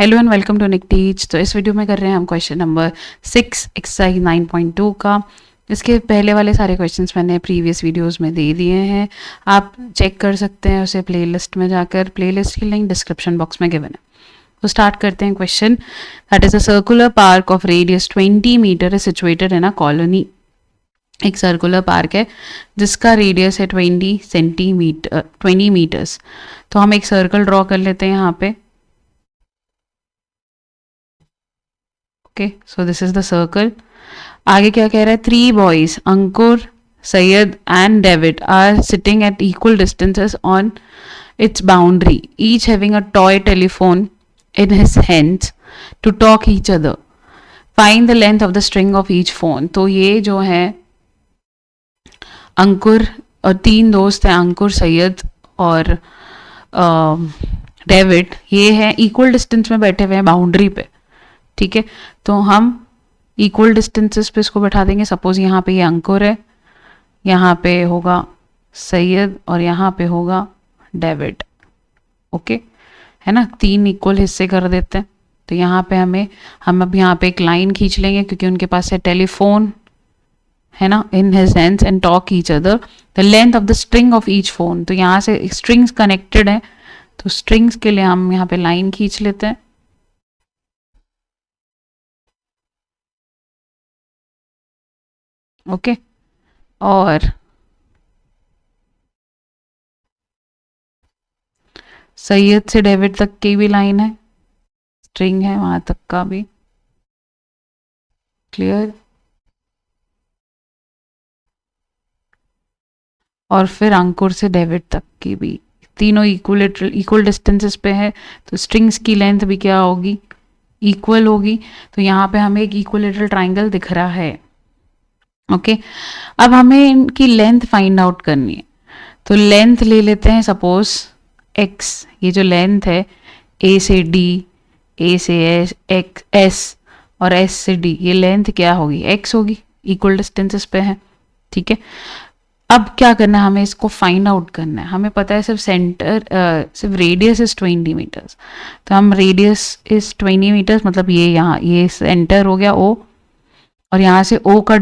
Hello and welcome to Nick teach. तो इस video में कर रहे हैं हम क्वेश्चन नंबर 6 एक्सरसाइज 9.2 का। इसके पहले वाले सारे क्वेश्चंस मैंने प्रीवियस वीडियोस में दे दिए हैं, आप चेक कर सकते हैं उसे प्लेलिस्ट में जाकर। प्लेलिस्ट की लिंक डिस्क्रिप्शन बॉक्स में गिवन है। तो स्टार्ट करते हैं question. That is a circular park of radius 20 meter is situated in a colony. एक सर्कुलर पार्क है जिसका रेडियस है 20 मीटर्स। तो हम एक सर्कल ड्रॉ कर लेते हैं यहाँ पे। Okay, so this is the circle. आगे क्या कह रहा है? 3 boys Ankur, Syed and David are sitting at equal distances on its boundary, each having a toy telephone in his hands to talk each other. Find the length of the string of each phone. तो ये जो है अंकुर और 3 दोस्त हैं, अंकुर, सैयद और David, ये है इक्वल डिस्टेंस में बैठे हुए हैं बाउंड्री पे। ठीक है, तो हम इक्वल डिस्टेंसेस पे इसको बैठा देंगे। सपोज यहाँ पे ये अंकुर है, यहाँ पे होगा सैयद और यहाँ पे होगा डेविड। ओके, है ना, 3 इक्वल हिस्से कर देते हैं। तो यहाँ पे हम अब यहाँ पे एक लाइन खींच लेंगे क्योंकि उनके पास है टेलीफोन, है ना, इन his hands and talk each other. The length of the string of each phone. तो यहाँ से स्ट्रिंग्स कनेक्टेड है, तो स्ट्रिंग्स के लिए हम यहाँ पे लाइन खींच लेते हैं। ओके, और सैयद से डेविड तक की भी लाइन है, स्ट्रिंग है वहां तक का भी। क्लियर? और फिर अंकुर से डेविड तक की भी, तीनों इक्वल डिस्टेंसेस पे है, तो स्ट्रिंग्स की लेंथ भी क्या होगी? इक्वल होगी। तो यहाँ पे हमें एक इक्विलेटरल ट्राइंगल दिख रहा है। ओके, अब हमें इनकी लेंथ फाइंड आउट करनी है। तो लेंथ ले लेते हैं, सपोज एक्स, ये जो लेंथ है ए से डी, ए से एस और एस से डी, ये लेंथ क्या होगी? एक्स होगी, इक्वल डिस्टेंसेस पे है। ठीक है, अब क्या करना है? हमें इसको फाइंड आउट करना है। हमें पता है सिर्फ रेडियस इज 20 मीटर्स। तो हम रेडियस इज 20 मीटर्स, मतलब ये यहाँ ये सेंटर हो गया ओ, और यहाँ से ओ का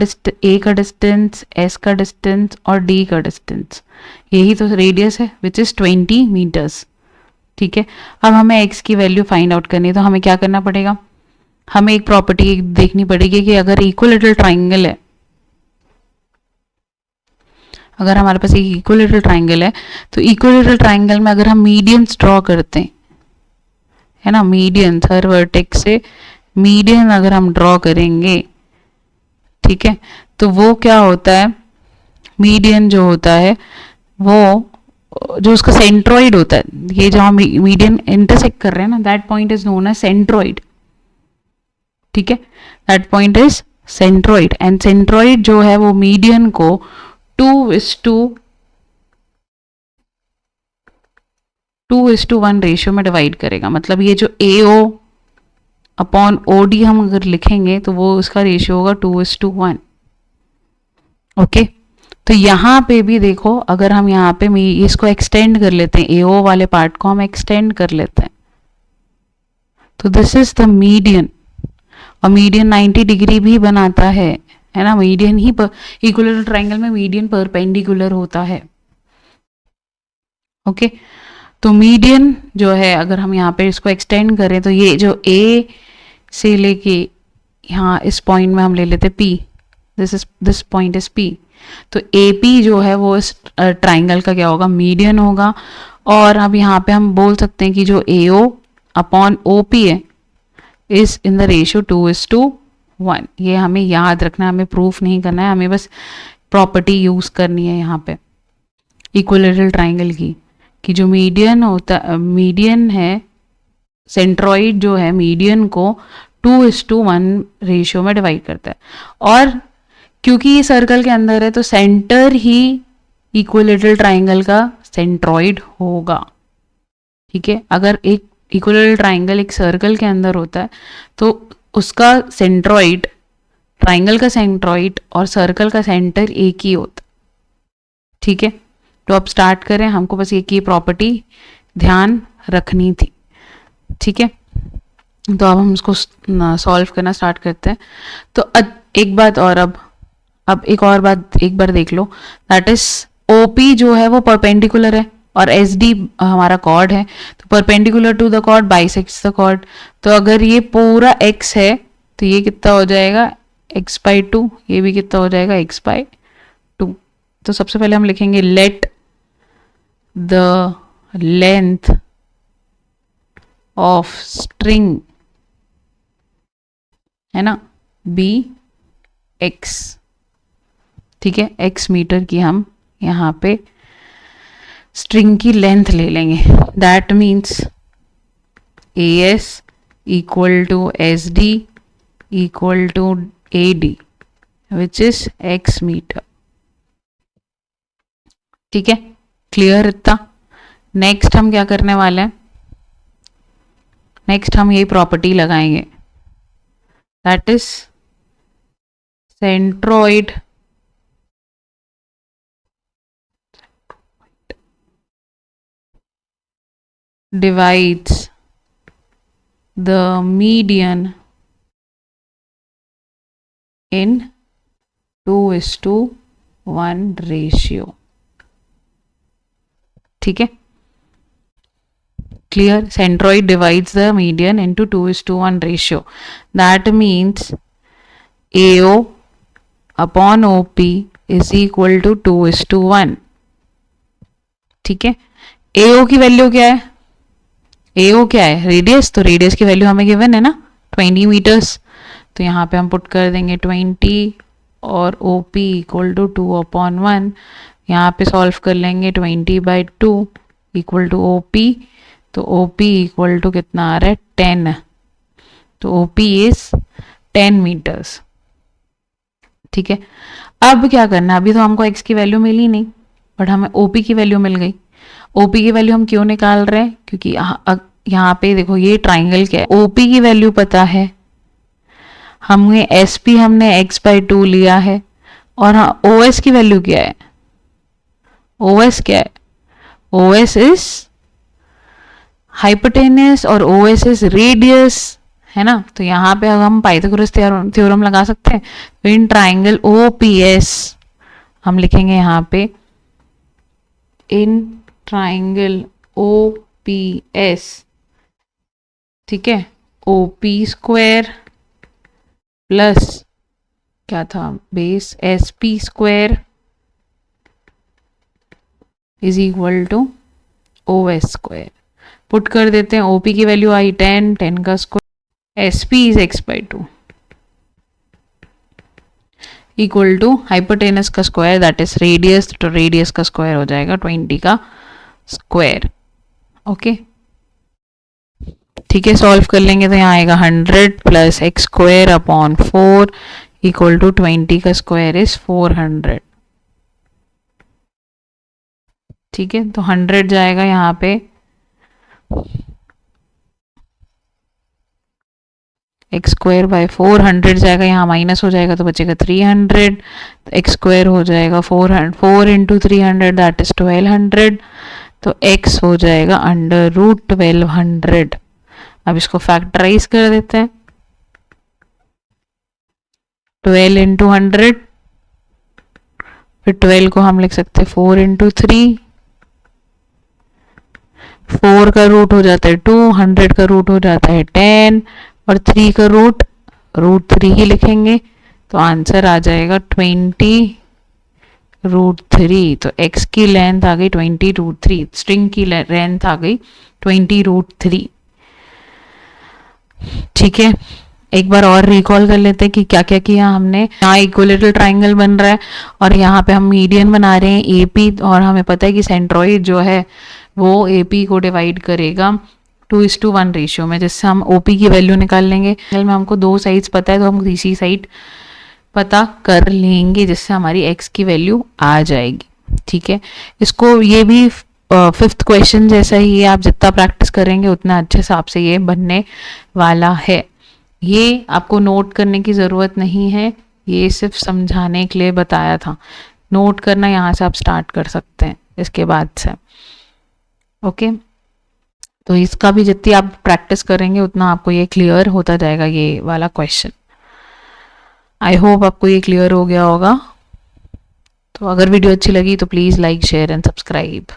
ए का डिस्टेंस, एस का डिस्टेंस और डी का डिस्टेंस, यही तो रेडियस है विच इज 20 मीटर्स। ठीक है, अब हमें एक्स की वैल्यू फाइंड आउट करनी है। तो हमें क्या करना पड़ेगा? हमें एक प्रॉपर्टी देखनी पड़ेगी कि अगर इक्विलेटरल ट्राइंगल है, अगर हमारे पास एक इक्विलेटरल ट्राइंगल है, तो इक्विलेटरल ट्राइंगल में अगर हम मीडियंस ड्रॉ करते हैं, है ना, मीडियन, हर वर्टेक्स से मीडियन अगर हम ड्रॉ करेंगे, ठीक है, तो वो क्या होता है? मीडियन जो होता है वो, जो उसका सेंट्रॉइड होता है, ये जो हम मीडियन इंटरसेक्ट कर रहे हैं ना, that point is known as centroid. ठीक है, that point is centroid, and centroid जो है वो मीडियन को 2:1 रेशियो में डिवाइड करेगा। मतलब ये जो ए ओ अपॉन ओ डी हम अगर लिखेंगे तो वो उसका रेशियो होगा 2:1। ओके, तो यहाँ पे भी देखो, अगर हम यहाँ पे इसको एक्सटेंड कर लेते हैं, ए ओ वाले पार्ट को हम एक्सटेंड कर लेते हैं, तो दिस इज द मीडियन। और मीडियन 90 डिग्री भी बनाता है ना, मीडियन ही इक्विलेटरल ट्राइंगल में मीडियन परपेंडिकुलर होता है। ओके, तो मीडियन जो है, अगर हम यहाँ पे इसको एक्सटेंड करें, तो ये जो ए से लेके यहाँ इस पॉइंट में हम ले लेते P, this point is P. तो ए पी जो है वो इस ट्राइंगल का क्या होगा? मीडियन होगा। और अब यहाँ पे हम बोल सकते हैं कि जो ए ओ अपॉन ओ पी है इज इन द रेशियो 2:1। ये हमें याद रखना है, हमें प्रूफ नहीं करना है, हमें बस प्रॉपर्टी यूज करनी है यहाँ पे इक्विलेटरल ट्राइंगल की, कि जो मीडियन है, सेंट्रॉइड जो है मीडियन को 2:1 रेशियो में डिवाइड करता है। और क्योंकि ये सर्कल के अंदर है, तो सेंटर ही इक्विलेटरल ट्राइंगल का सेंट्रॉइड होगा। ठीक है, अगर एक इक्विलेटरल ट्राइंगल एक सर्कल के अंदर होता है, तो उसका सेंट्रॉइड, ट्राइंगल का सेंट्रॉइड और सर्कल का सेंटर एक ही होता। ठीक है, तो अब स्टार्ट करें, हमको बस एक ही प्रॉपर्टी ध्यान रखनी थी। ठीक है, तो अब हम इसको सॉल्व करना स्टार्ट करते हैं। तो एक बात और, अब एक और बात एक बार देख लो, दैट इज ओपी जो है वो परपेंडिकुलर है और एस डी हमारा कॉर्ड है, तो perpendicular to the chord bisects the chord. तो अगर ये पूरा x है तो ये कितना हो जाएगा x/2, ये भी कितना हो जाएगा x/2। तो सबसे पहले हम लिखेंगे let the length of string, है ना, बी x, ठीक है, x मीटर की हम यहाँ पे स्ट्रिंग की लेंथ ले लेंगे। That means AS equal to SD equal to AD which is x meter. ठीक है, क्लियर इतना। नेक्स्ट हम क्या करने वाले हैं, नेक्स्ट हम ये प्रॉपर्टी लगाएंगे, that is centroid divides the median in 2:1 ratio। ठीक है, clear, centroid divides the median into 2:1 ratio। that means AO upon OP is equal to 2:1। ठीक है, AO की वैल्यू क्या है, AO क्या है, रेडियस, तो रेडियस की वैल्यू हमें गिवन है ना 20 मीटर्स, तो यहाँ पे हम पुट कर देंगे 20 और OP इक्वल टू 2/1। यहाँ पे सॉल्व कर लेंगे 20/2 इक्वल टू OP, तो OP इक्वल टू कितना आ रहा है 10, तो OP इज 10 मीटर्स। ठीक है, अब क्या करना है, अभी तो हमको x की वैल्यू मिली नहीं बट हमें OP की वैल्यू मिल गई। OP की वैल्यू हम क्यों निकाल रहे हैं, क्योंकि यहाँ पे देखो ये ट्राइंगल क्या है, OP की वैल्यू पता है हमें, SP हमने x/2 लिया है, और हाँ OS की वैल्यू क्या है, OS क्या है, OS इज हाइपोटेनस और OS इज रेडियस, है ना। तो यहाँ पे हम पाइथागोरस थ्योरम लगा सकते हैं। तो इन ट्राइंगल OPS हम लिखेंगे यहाँ पे, इन ट्राइंगल OPS, ठीक है, OP² प्लस क्या था base SP² is equal to OS²। Put कर देते हैं, OP की वैल्यू आई 10, 10 का square, SP is x/2 equal to hypotenuse का स्क्वायर दैट इज रेडियस, तो रेडियस का स्क्वायर हो जाएगा 20 का स्क्वायर। ओके, ठीक है, सॉल्व कर लेंगे तो यहाँ आएगा 100 plus x² upon 4 equal to 20 का स्क्वायर इज 400। ठीक है, तो 100 जाएगा यहाँ पे x² 400 जाएगा, यहाँ माइनस हो जाएगा तो बचेगा 300, तो x² हो जाएगा 4 इंटू 300 दैट इज 1200, तो x हो जाएगा √1200। अब इसको फैक्टराइज कर देते हैं, 12 इंटू 100, फिर 12 को हम लिख सकते हैं 4 इंटू 3, 4 का रूट हो जाता है 2, 100 का रूट हो जाता है 10 और 3 का √3 ही लिखेंगे, तो आंसर आ जाएगा 20√3। तो x की लेंथ आ गई 20√3, स्ट्रिंग की लेंथ आ गई 20√3। ठीक है, एक बार और रिकॉल कर लेते हैं कि क्या क्या किया हमने। यहाँ इक्विलेटरल ट्राइंगल बन रहा है और यहाँ पे हम मीडियन बना रहे हैं AP, और हमें पता है कि सेंट्रॉइड जो है वो AP को डिवाइड करेगा 2:1 रेशियो में, जिससे हम OP की वैल्यू निकाल लेंगे। में हमको 2 साइड्स पता है तो हम तीसरी साइड पता कर लेंगे, जिससे हमारी x की वैल्यू आ जाएगी। ठीक है, इसको ये भी 5th क्वेश्चन जैसा ही है, आप जितना प्रैक्टिस करेंगे उतना अच्छे हिसाब से ये बनने वाला है। ये आपको नोट करने की ज़रूरत नहीं है, ये सिर्फ समझाने के लिए बताया था। नोट करना यहाँ से आप स्टार्ट कर सकते हैं इसके बाद से। ओके, तो इसका भी जितनी आप प्रैक्टिस करेंगे उतना आपको ये क्लियर होता जाएगा, ये वाला क्वेश्चन। आई होप आपको ये क्लियर हो गया होगा। तो अगर वीडियो अच्छी लगी तो please like share and subscribe.